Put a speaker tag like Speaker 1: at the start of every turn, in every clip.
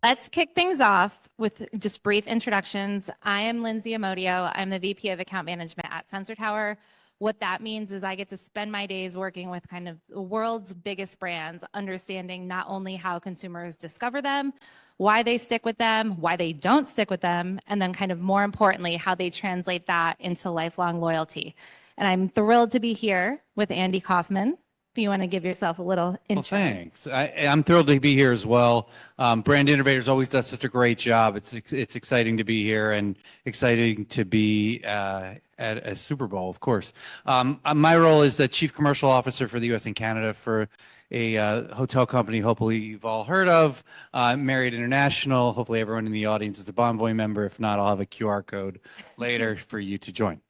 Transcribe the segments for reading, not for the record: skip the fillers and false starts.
Speaker 1: Let's kick things off with just brief introductions. I am Lindsay Amodio. I'm the VP of Account Management at Sensor Tower. What that means is I get to spend my days working with kind of the world's biggest brands, understanding not only how consumers discover them, why they stick with them, why they don't stick with them, and then kind of more importantly, how they translate that into lifelong loyalty. And I'm thrilled to be here with Andy Kauffman. If you want to give yourself a little intro.
Speaker 2: Well, thanks. I'm thrilled to be here as well. Brand Innovators always does such a great job. It's exciting to be here and exciting to be at a Super Bowl, of course. My role is the Chief Commercial Officer for the U.S. and Canada for a hotel company hopefully you've all heard of, Marriott International. Hopefully everyone in the audience is a Bonvoy member. If not, I'll have a QR code later for you to join.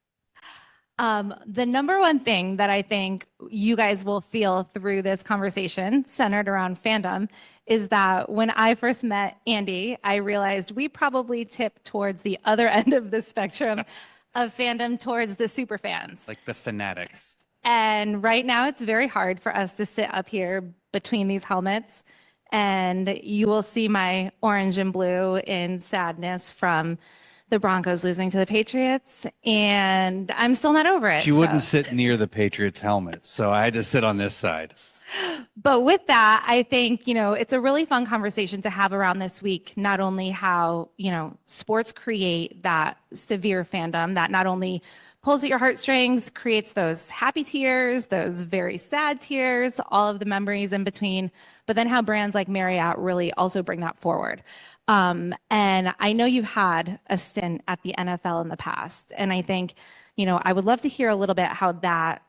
Speaker 1: The number one thing that I think you guys will feel through this conversation centered around fandom is that when I first met Andy, I realized we probably tip towards the other end of the spectrum of fandom, towards the super fans.
Speaker 2: Like the fanatics.
Speaker 1: And right now it's very hard for us to sit up here between these helmets, and you will see my orange and blue in sadness from the Broncos losing to the Patriots, and I'm still not over it.
Speaker 2: She wouldn't sit near the Patriots helmet, so I had to sit on this side.
Speaker 1: But with that, I think, it's a really fun conversation to have around this week, not only how, sports create that severe fandom that not only pulls at your heartstrings, creates those happy tears, those very sad tears, all of the memories in between, but then how brands like Marriott really also bring that forward. And I know you've had a stint at the NFL in the past, and I think, I would love to hear a little bit how that,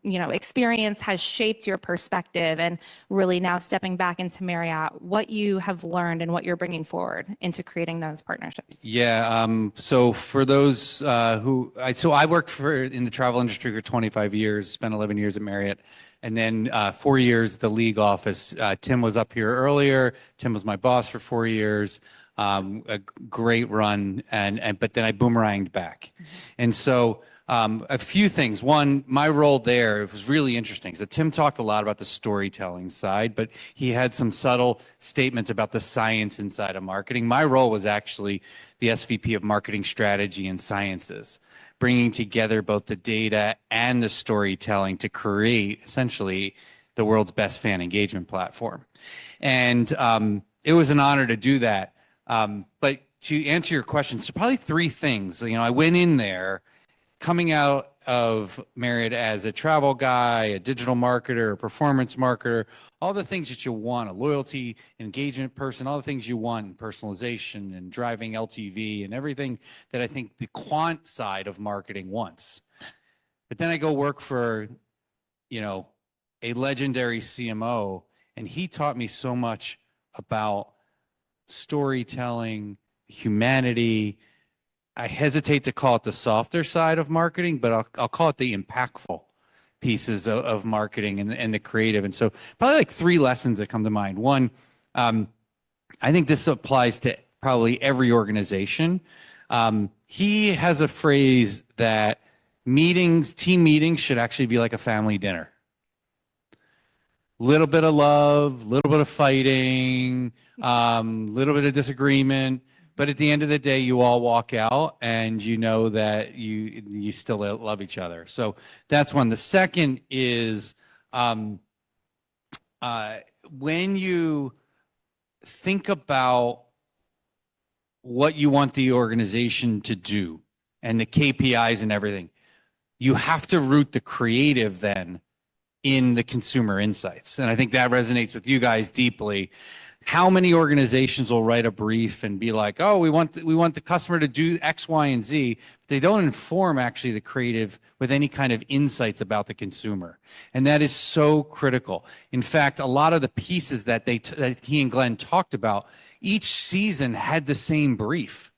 Speaker 1: experience has shaped your perspective, and really now stepping back into Marriott, what you have learned and what you're bringing forward into creating those partnerships.
Speaker 2: Yeah. So for those I worked in the travel industry for 25 years, spent 11 years at Marriott, and then 4 years at the league office. Tim was up here earlier. Tim was my boss for 4 years. A great run, but then I boomeranged back. Mm-hmm. And so a few things. One, my role there, it was really interesting. So Tim talked a lot about the storytelling side, but he had some subtle statements about the science inside of marketing. My role was actually the SVP of Marketing Strategy and Sciences, bringing together both the data and the storytelling to create essentially the world's best fan engagement platform. And it was an honor to do that. But to answer your question, so probably three things. I went in there coming out of Marriott as a travel guy, a digital marketer, a performance marketer, all the things that you want, a loyalty, engagement person, all the things you want, personalization and driving LTV and everything that I think the quant side of marketing wants. But then I go work for, a legendary CMO, and he taught me so much about storytelling, humanity. I hesitate to call it the softer side of marketing, but I'll call it the impactful pieces of marketing and the creative. And so probably like three lessons that come to mind. One, I think this applies to probably every organization. He has a phrase that team meetings should actually be like a family dinner. Little bit of love, little bit of fighting, little bit of disagreement. But at the end of the day, you all walk out and you know that you still love each other. So that's one. The second is when you think about what you want the organization to do and the KPIs and everything, you have to root the creative then in the consumer insights. And I think that resonates with you guys deeply. How many organizations will write a brief and be like, oh, we want the customer to do X, Y, and Z. But they don't inform actually the creative with any kind of insights about the consumer. And that is so critical. In fact, a lot of the pieces that he and Glenn talked about, each season had the same brief.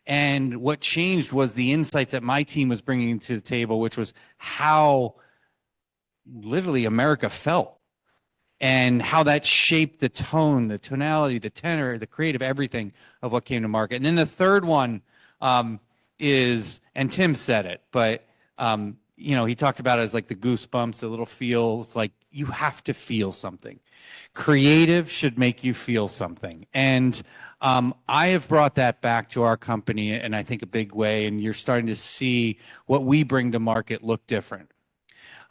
Speaker 2: And what changed was the insights that my team was bringing to the table, which was how literally America felt. And how that shaped the tone, the tonality, the tenor, the creative, everything of what came to market. And then the third one is, and Tim said it, but he talked about it as like the goosebumps, the little feels, like you have to feel something. Creative should make you feel something. And I have brought that back to our company in, I think, a big way. And you're starting to see what we bring to market look different.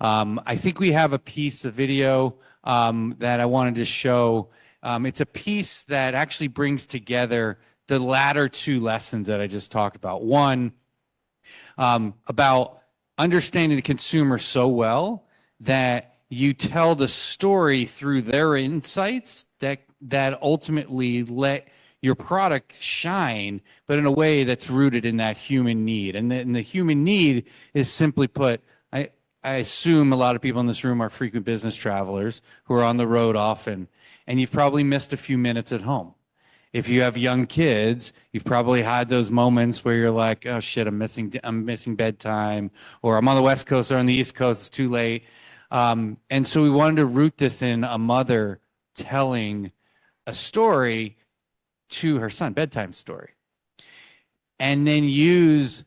Speaker 2: I think we have a piece of video that I wanted to show. It's a piece that actually brings together the latter two lessons that I just talked about. One, about understanding the consumer so well that you tell the story through their insights that ultimately let your product shine, but in a way that's rooted in that human need. And the human need is, simply put, I assume a lot of people in this room are frequent business travelers who are on the road often, and you've probably missed a few minutes at home. If you have young kids, you've probably had those moments where you're like, oh shit, I'm missing bedtime, or I'm on the West Coast or on the East Coast, it's too late. And so we wanted to root this in a mother telling a story to her son, bedtime story, and then use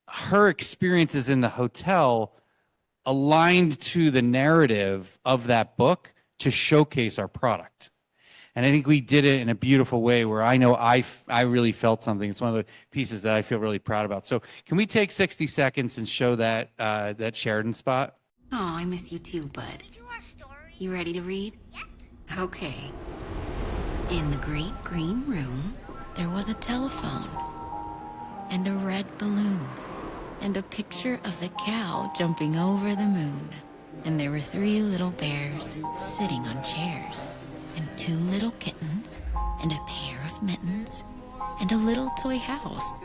Speaker 2: her experiences in the hotel aligned to the narrative of that book to showcase our product. And I think we did it in a beautiful way where I know I really felt something. It's one of the pieces that I feel really proud about. So can we take 60 seconds and show that that Sheridan spot?
Speaker 3: Oh, I miss you too, bud. You ready to read? Yep. Okay. In the great green room, there was a telephone and a red balloon and a picture of the cow jumping over the moon. And there were 3 little bears sitting on chairs, and 2 little kittens, and a pair of mittens, and a little toy house,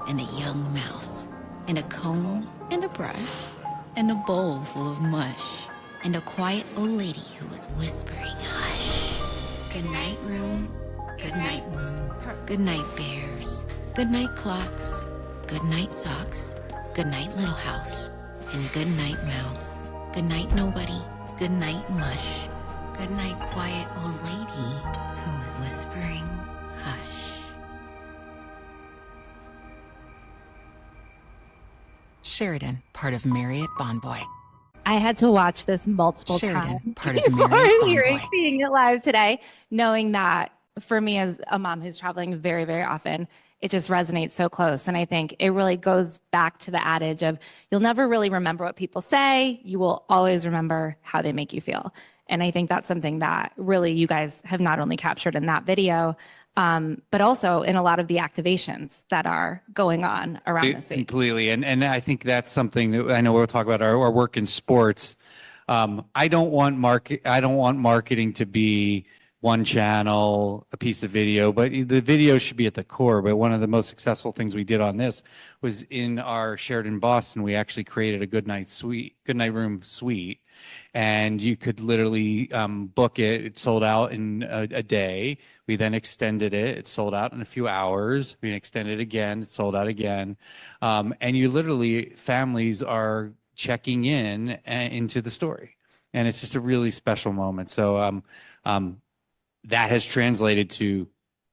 Speaker 3: and a young mouse, and a comb, and a brush, and a bowl full of mush, and a quiet old lady who was whispering, hush. Good night, room. Good night, moon. Good night, bears. Good night, clocks. Good night, socks. Good night, little house. And good night, mouse. Good night, nobody. Good night, mush. Good night, quiet old lady who was whispering, hush.
Speaker 4: Sheridan, part of Marriott Bonvoy.
Speaker 1: I had to watch this multiple
Speaker 4: Sheridan,
Speaker 1: times
Speaker 4: part of
Speaker 1: before
Speaker 4: Marriott
Speaker 1: we were
Speaker 4: Bonvoy.
Speaker 1: seeing it live today, knowing that for me as a mom who's traveling very, very often, it just resonates so close. And I think it really goes back to the adage of you'll never really remember what people say. You will always remember how they make you feel. And I think that's something that really you guys have not only captured in that video, but also in a lot of the activations that are going on around this week.
Speaker 2: Completely. And I think that's something that I know we'll talk about our work in sports. I don't want marketing to be one channel, a piece of video, but the video should be at the core. But one of the most successful things we did on this was in our Sheraton Boston, we actually created a good night room suite. And you could literally book it. It sold out in a day. We then extended it. It sold out in a few hours. We extended it again. It sold out again. And you literally, families are checking in into the story. And it's just a really special moment. So that has translated to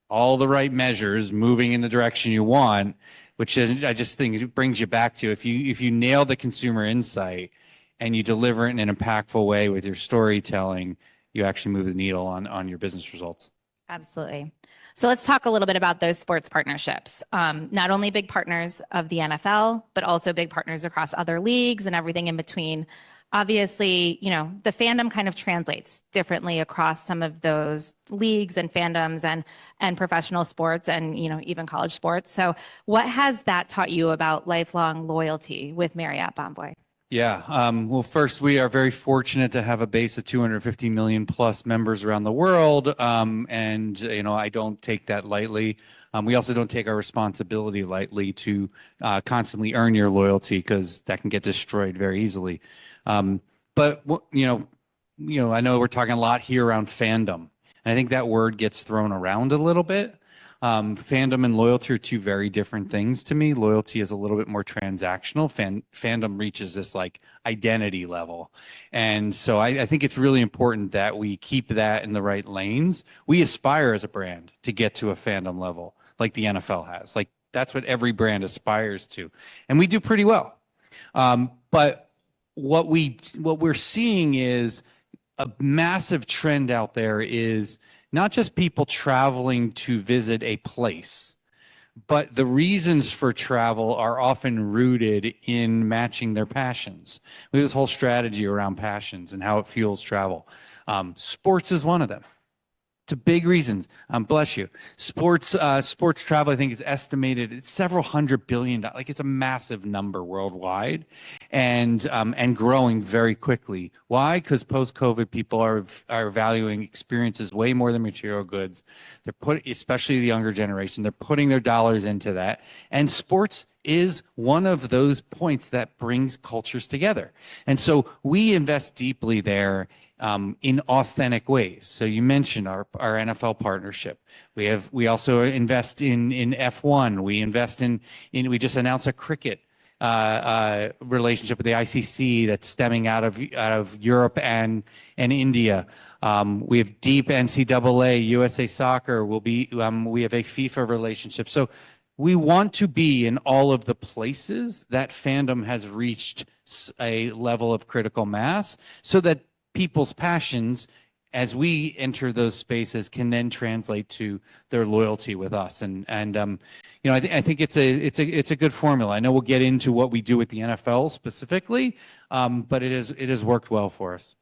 Speaker 2: all the right measures moving in the direction you want, which is, I just think it brings you back to if you nail the consumer insight and you deliver it in an impactful way with your storytelling, you actually move the needle on your business results.
Speaker 1: Absolutely. So let's talk a little bit about those sports partnerships. Not only big partners of the NFL, but also big partners across other leagues and everything in between. Obviously, the fandom kind of translates differently across some of those leagues and fandoms and professional sports and, even college sports. So what has that taught you about lifelong loyalty with Marriott Bonvoy?
Speaker 2: Yeah. Well, first, we are very fortunate to have a base of 250 million plus members around the world. And, I don't take that lightly. We also don't take our responsibility lightly to constantly earn your loyalty, because that can get destroyed very easily. But, I know we're talking a lot here around fandom. And I think that word gets thrown around a little bit. Fandom and loyalty are two very different things to me. Loyalty is a little bit more transactional. Fandom reaches this like identity level. And so I think it's really important that we keep that in the right lanes. We aspire as a brand to get to a fandom level like the NFL has. Like that's what every brand aspires to. And we do pretty well. But what we're seeing is a massive trend out there is not just people traveling to visit a place, but the reasons for travel are often rooted in matching their passions. We have this whole strategy around passions and how it fuels travel. Sports is one of them. It's a big reason. Bless you. Sports travel, I think, is estimated at several $100 billion. Like, it's a massive number worldwide, and growing very quickly. Why? Because post-COVID, people are valuing experiences way more than material goods. Especially the younger generation, they're putting their dollars into that, and sports is one of those points that brings cultures together. And so we invest deeply there in authentic ways. So you mentioned our NFL partnership. We also invest in F1. We invest we just announced a cricket relationship with the ICC that's stemming out of Europe and India. We have deep NCAA, USA Soccer. We have a FIFA relationship. So we want to be in all of the places that fandom has reached a level of critical mass, so that people's passions, as we enter those spaces, can then translate to their loyalty with us. And I think it's a good formula. I know we'll get into what we do with the NFL specifically, but it has worked well for us.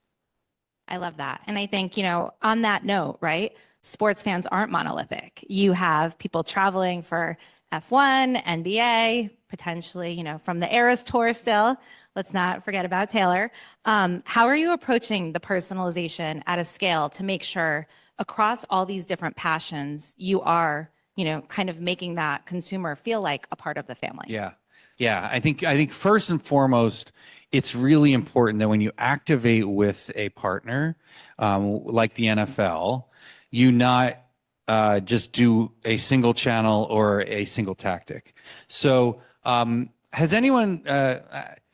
Speaker 1: I love that. And I think, on that note, right, sports fans aren't monolithic. You have people traveling for F1, NBA, potentially, from the Eras Tour still. Let's not forget about Taylor. How are you approaching the personalization at a scale to make sure across all these different passions, you are, kind of making that consumer feel like a part of the family?
Speaker 2: Yeah. I think first and foremost, it's really important that when you activate with a partner like the NFL, you not just do a single channel or a single tactic. So has anyone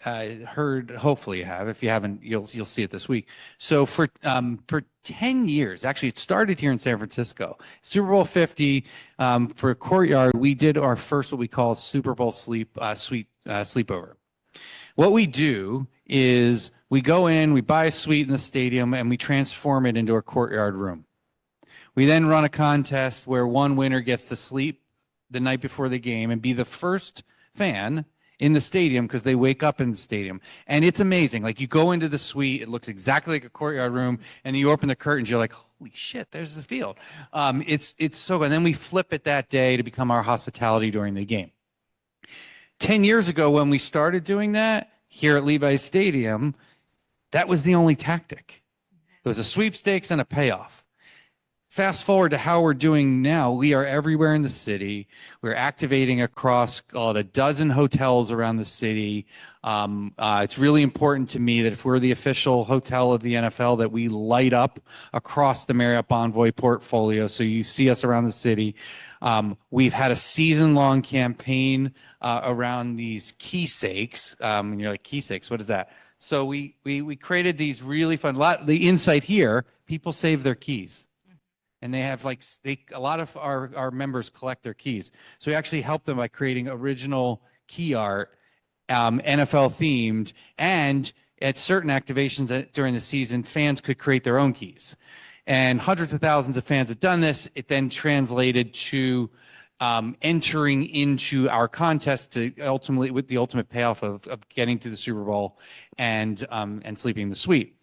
Speaker 2: heard? Hopefully you have. If you haven't, you'll see it this week. So for 10 years, actually, it started here in San Francisco. Super Bowl 50 for Courtyard, we did our first what we call Super Bowl sleepover. What we do is we go in, we buy a suite in the stadium, and we transform it into a courtyard room. We then run a contest where one winner gets to sleep the night before the game and be the first fan in the stadium, because they wake up in the stadium. And it's amazing. Like, you go into the suite, it looks exactly like a courtyard room, and you open the curtains, you're like, holy shit, there's the field. It's so good. And then we flip it that day to become our hospitality during the game. 10 years ago, when we started doing that here at Levi's Stadium, that was the only tactic. It was a sweepstakes and a payoff. Fast forward to how we're doing now. We are everywhere in the city. We're activating across a dozen hotels around the city. It's really important to me that if we're the official hotel of the NFL, that we light up across the Marriott Bonvoy portfolio. So you see us around the city. We've had a season-long campaign around these keepsakes. And you're like, keepsakes, what is that? So we created these really fun. The insight here, people save their keys. And they have a lot of our members collect their keys. So we actually help them by creating original key art, NFL themed, and at certain activations during the season, fans could create their own keys. And hundreds of thousands of fans have done this. It then translated to entering into our contest to ultimately, with the ultimate payoff of getting to the Super Bowl and sleeping in the suite.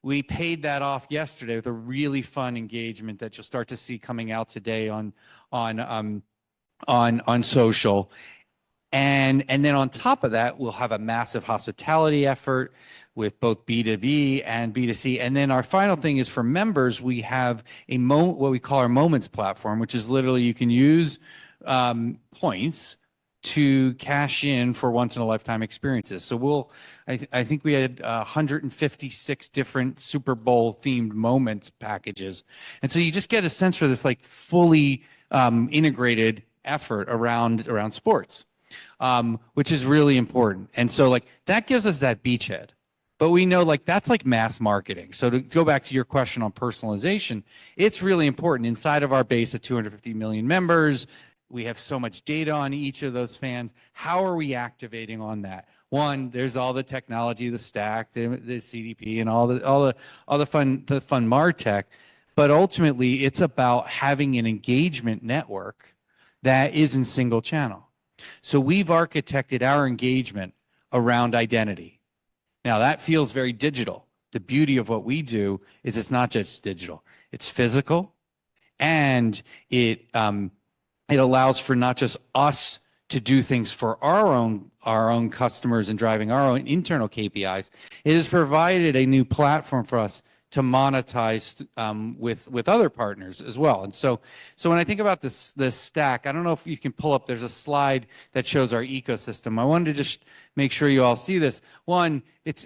Speaker 2: We paid that off yesterday with a really fun engagement that you'll start to see coming out today on social. And then on top of that, we'll have a massive hospitality effort with both B2B and B2C. And then our final thing is for members, we have what we call our Moments platform, which is literally you can use points to cash in for once-in-a-lifetime experiences. So I think we had 156 different Super Bowl-themed moments packages. And so you just get a sense for this fully integrated effort around sports, which is really important. And so that gives us that beachhead. But we know that's mass marketing. So to go back to your question on personalization, it's really important inside of our base of 250 million members. We have so much data on each of those fans. How are we activating on that? One, there's all the technology, the stack, the CDP, and all the fun MarTech. But ultimately, it's about having an engagement network that isn't single channel. So we've architected our engagement around identity. Now, that feels very digital. The beauty of what we do is it's not just digital. It's physical, and it allows for not just us to do things for our own customers and driving our own internal KPIs. It has provided a new platform for us to monetize with other partners as well. And so when I think about this stack, I don't know if you can pull up, there's a slide that shows our ecosystem. I wanted to just make sure you all see this. One, this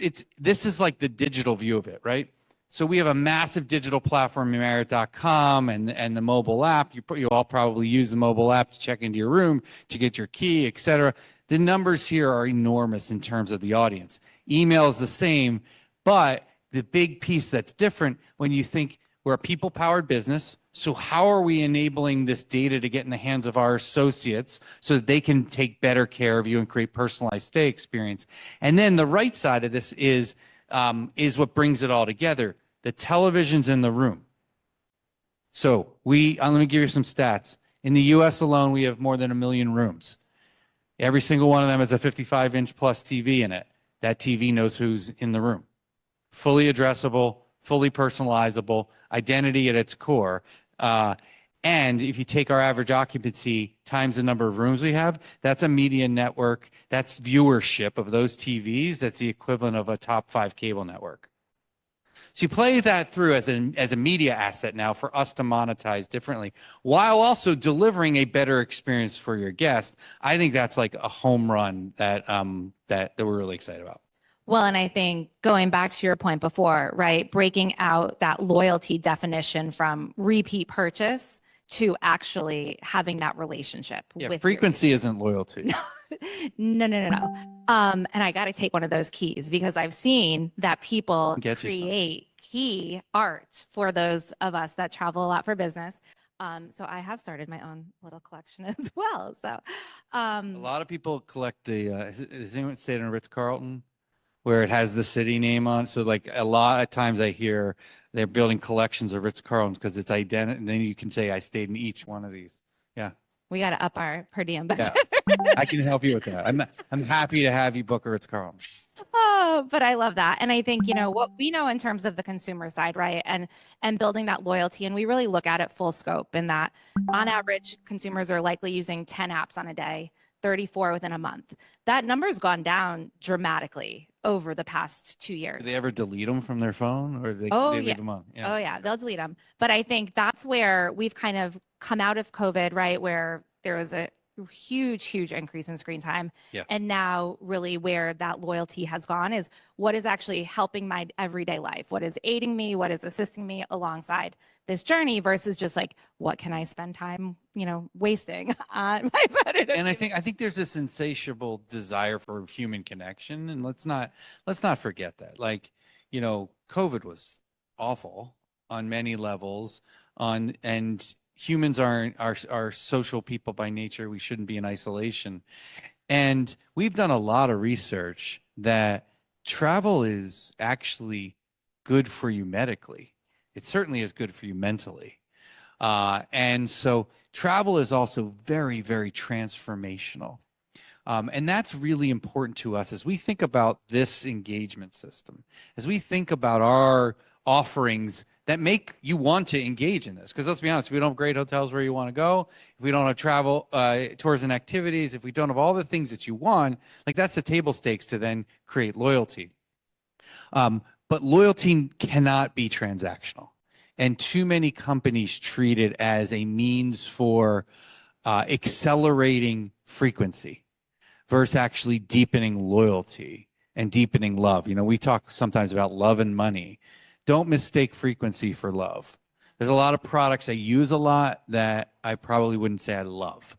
Speaker 2: is like the digital view of it, right? So we have a massive digital platform, Marriott.com, and the mobile app. You all probably use the mobile app to check into your room, to get your key, et cetera. The numbers here are enormous in terms of the audience. Email is the same, but the big piece that's different when you think we're a people-powered business, so how are we enabling this data to get in the hands of our associates so that they can take better care of you and create personalized stay experience? And then the right side of this is what brings it all together. The televisions in the room. So let me give you some stats. In the US alone, we have more than 1 million rooms. Every single one of them has a 55-inch plus TV in it. That TV knows who's in the room. Fully addressable, fully personalizable, identity at its core. And if you take our average occupancy times the number of rooms we have, that's a media network. That's viewership of those TVs. That's the equivalent of a top 5 cable network. So you play that through as a media asset now for us to monetize differently, while also delivering a better experience for your guest. I think that's like a home run that we're really excited about.
Speaker 1: Well, and I think going back to your point before, right, breaking out that loyalty definition from repeat purchase to actually having that relationship.
Speaker 2: Yeah,
Speaker 1: with
Speaker 2: frequency isn't loyalty.
Speaker 1: No. And I got to take one of those keys because I've seen that people create key art for those of us that travel a lot for business. So I have started my own little collection as well. So
Speaker 2: a lot of people collect has anyone stayed in a Ritz-Carlton where it has the city name on it? So like a lot of times I hear they're building collections of Ritz-Carltons because it's identity, and then you can say I stayed in each one of these. Yeah.
Speaker 1: We got to up our per diem budget.
Speaker 2: Yeah. I can help you with that. I'm happy to have you book a Ritz-Carlton.
Speaker 1: Oh, but I love that. And I think, what we know in terms of the consumer side, right? And building that loyalty. And we really look at it full scope in that on average, consumers are likely using 10 apps on a day, 34 within a month. That number's gone down dramatically over the past 2 years.
Speaker 2: Do they ever delete them from their phone, or they leave them on?
Speaker 1: Yeah. Oh yeah, they'll delete them. But I think that's where we've kind of come out of COVID, right? Where there was a huge increase in screen time.
Speaker 2: Yeah.
Speaker 1: And now really where that loyalty has gone is what is actually helping my everyday life? What is aiding me? What is assisting me alongside this journey versus just like, what can I spend time, wasting on my phone?
Speaker 2: And I think there's this insatiable desire for human connection. And let's not forget that. Like, COVID was awful on many levels and humans are social people by nature. We shouldn't be in isolation. And we've done a lot of research that travel is actually good for you medically. It certainly is good for you mentally. And so travel is also very, very transformational. And that's really important to us as we think about this engagement system, as we think about our offerings that make you want to engage in this. Because let's be honest, if we don't have great hotels where you want to go, if we don't have travel, tours and activities, if we don't have all the things that you want, like that's the table stakes to then create loyalty. But loyalty cannot be transactional. And too many companies treat it as a means for accelerating frequency versus actually deepening loyalty and deepening love. We talk sometimes about love and money. Don't mistake frequency for love. There's a lot of products I use a lot that I probably wouldn't say I love.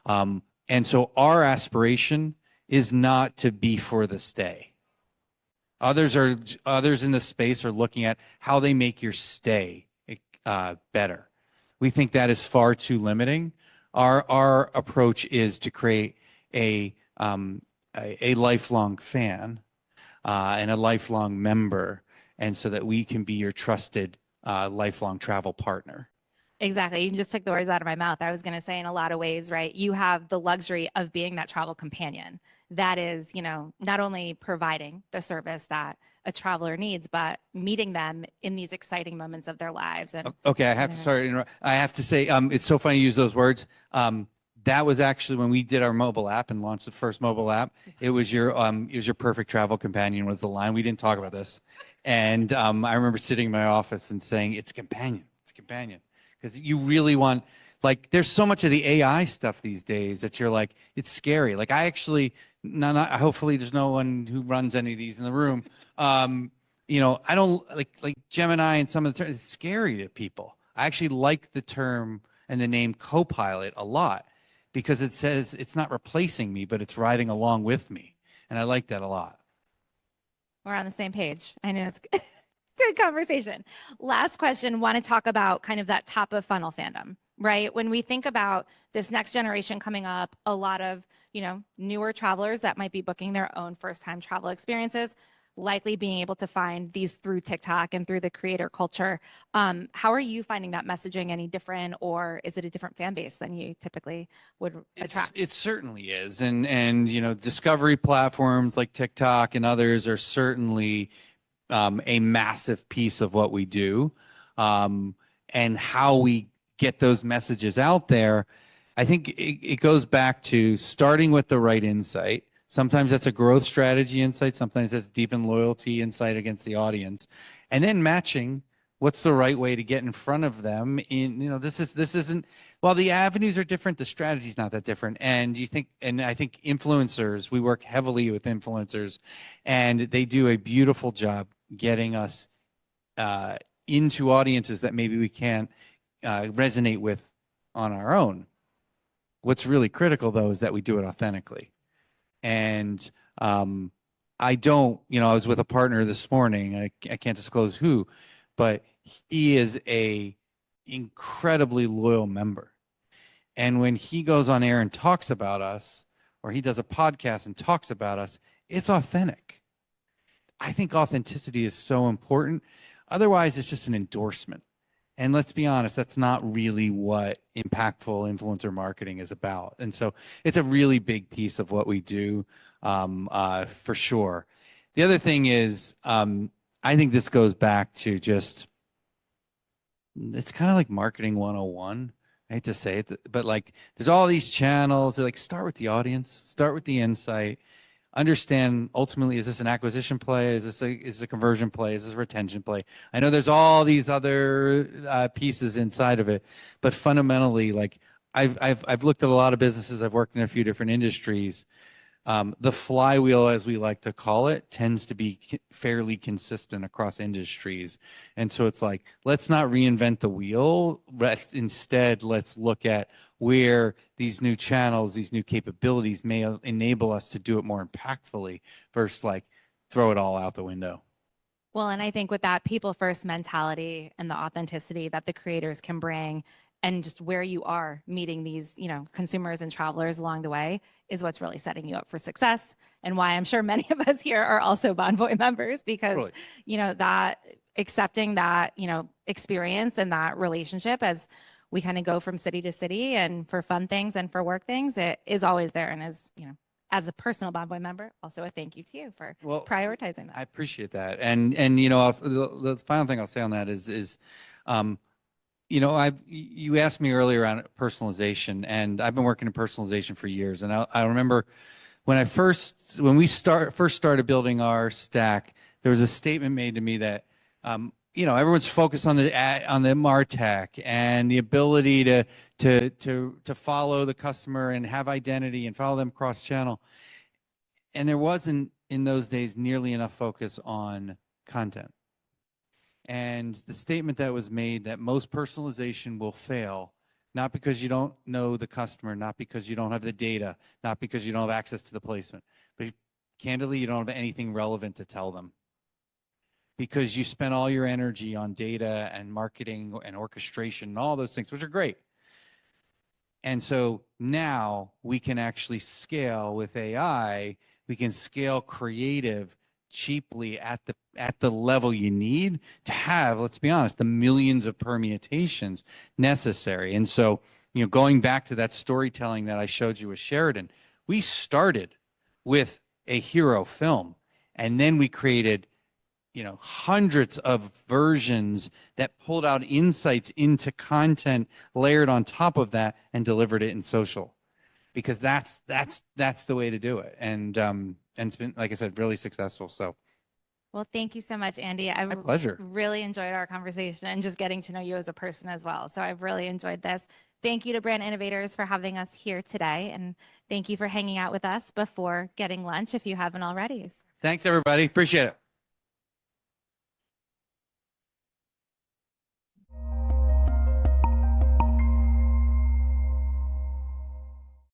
Speaker 2: And so our aspiration is not to be for the stay. Others in the space are looking at how they make your stay better. We think that is far too limiting. Our approach is to create a lifelong fan and a lifelong member, and so that we can be your trusted lifelong travel partner.
Speaker 1: Exactly. You just took the words out of my mouth. I was going to say, in a lot of ways, right? You have the luxury of being that travel companion that is, not only providing the service that a traveler needs, but meeting them in these exciting moments of their lives. And
Speaker 2: okay, I have to sorry to interrupt. I have to say, it's so funny you use those words. That was actually when we did our mobile app and launched the first mobile app. It was your perfect travel companion was the line. We didn't talk about this, and I remember sitting in my office and saying, "It's a companion. It's a companion." Because you really want, like, there's so much of the AI stuff these days that you're like, it's scary. Like, I actually, hopefully there's no one who runs any of these in the room. I don't like Gemini and some of the terms. It's scary to people. I actually like the term and the name Copilot a lot because it says it's not replacing me, but it's riding along with me. And I like that a lot.
Speaker 1: we're on the same page. I know it's good conversation. Last question, want to talk about kind of that top of funnel fandom, right? When we think about this next generation coming up, a lot of, newer travelers that might be booking their own first-time travel experiences, likely being able to find these through TikTok and through the creator culture. How are you finding that messaging any different, or is it a different fan base than you typically would attract?
Speaker 2: It certainly is. And discovery platforms like TikTok and others are certainly a massive piece of what we do, and how we get those messages out there. I think it goes back to starting with the right insight. Sometimes that's a growth strategy insight. Sometimes that's deepen loyalty insight against the audience, and then matching what's the right way to get in front of them. This isn't, while the avenues are different, the strategy's not that different. And I think influencers, we work heavily with influencers, and they do a beautiful job getting us into audiences that maybe we can't resonate with on our own. What's really critical, though, is that we do it authentically. And I was with a partner this morning. I can't disclose who, but he is a incredibly loyal member. And when he goes on air and talks about us, or he does a podcast and talks about us, it's authentic. I think authenticity is so important. Otherwise, it's just an endorsement. And let's be honest, that's not really what impactful influencer marketing is about. And so it's a really big piece of what we do, for sure. The other thing is, I think this goes back to just, it's kind of like marketing 101. I hate to say it, but like there's all these channels. Like, start with the audience, start with the insight. Understand ultimately, is this an acquisition play? Is this a conversion play? Is this a retention play? I know there's all these other pieces inside of it, but fundamentally, like I've looked at a lot of businesses. I've worked in a few different industries. The flywheel, as we like to call it, tends to be fairly consistent across industries. And so it's like, let's not reinvent the wheel. Instead, let's look at where these new channels, these new capabilities may enable us to do it more impactfully versus like throw it all out the window.
Speaker 1: Well, and I think with that people first mentality and the authenticity that the creators can bring, and just where you are meeting these, consumers and travelers along the way, is what's really setting you up for success, and why I'm sure many of us here are also Bonvoy members, because, really, that accepting that, experience and that relationship as we kind of go from city to city and for fun things and for work things, it is always there. And as a personal Bonvoy member, also a thank you to you for prioritizing that.
Speaker 2: I appreciate that. And the final thing I'll say on that is you asked me earlier on personalization, and I've been working in personalization for years. And I remember when we first started building our stack, there was a statement made to me that, everyone's focused on the MarTech and the ability to follow the customer and have identity and follow them cross channel. And there wasn't in those days nearly enough focus on content. And the statement that was made that most personalization will fail, not because you don't know the customer, not because you don't have the data, not because you don't have access to the placement, but candidly, you don't have anything relevant to tell them. Because you spend all your energy on data and marketing and orchestration and all those things, which are great. And so now we can actually scale with AI. We can scale creative cheaply at the level you need to have, let's be honest, the millions of permutations necessary. And so, going back to that storytelling that I showed you with Sheridan, we started with a hero film, and then we created hundreds of versions that pulled out insights into content layered on top of that and delivered it in social, because that's the way to do it. And it's been, like I said, really successful. So
Speaker 1: Well, thank you so much, Andy. I
Speaker 2: my pleasure.
Speaker 1: really enjoyed our conversation and just getting to know you as a person as well. So I've really enjoyed this. Thank you to Brand Innovators for having us here today. And thank you for hanging out with us before getting lunch if you haven't already.
Speaker 2: Thanks, everybody. Appreciate it.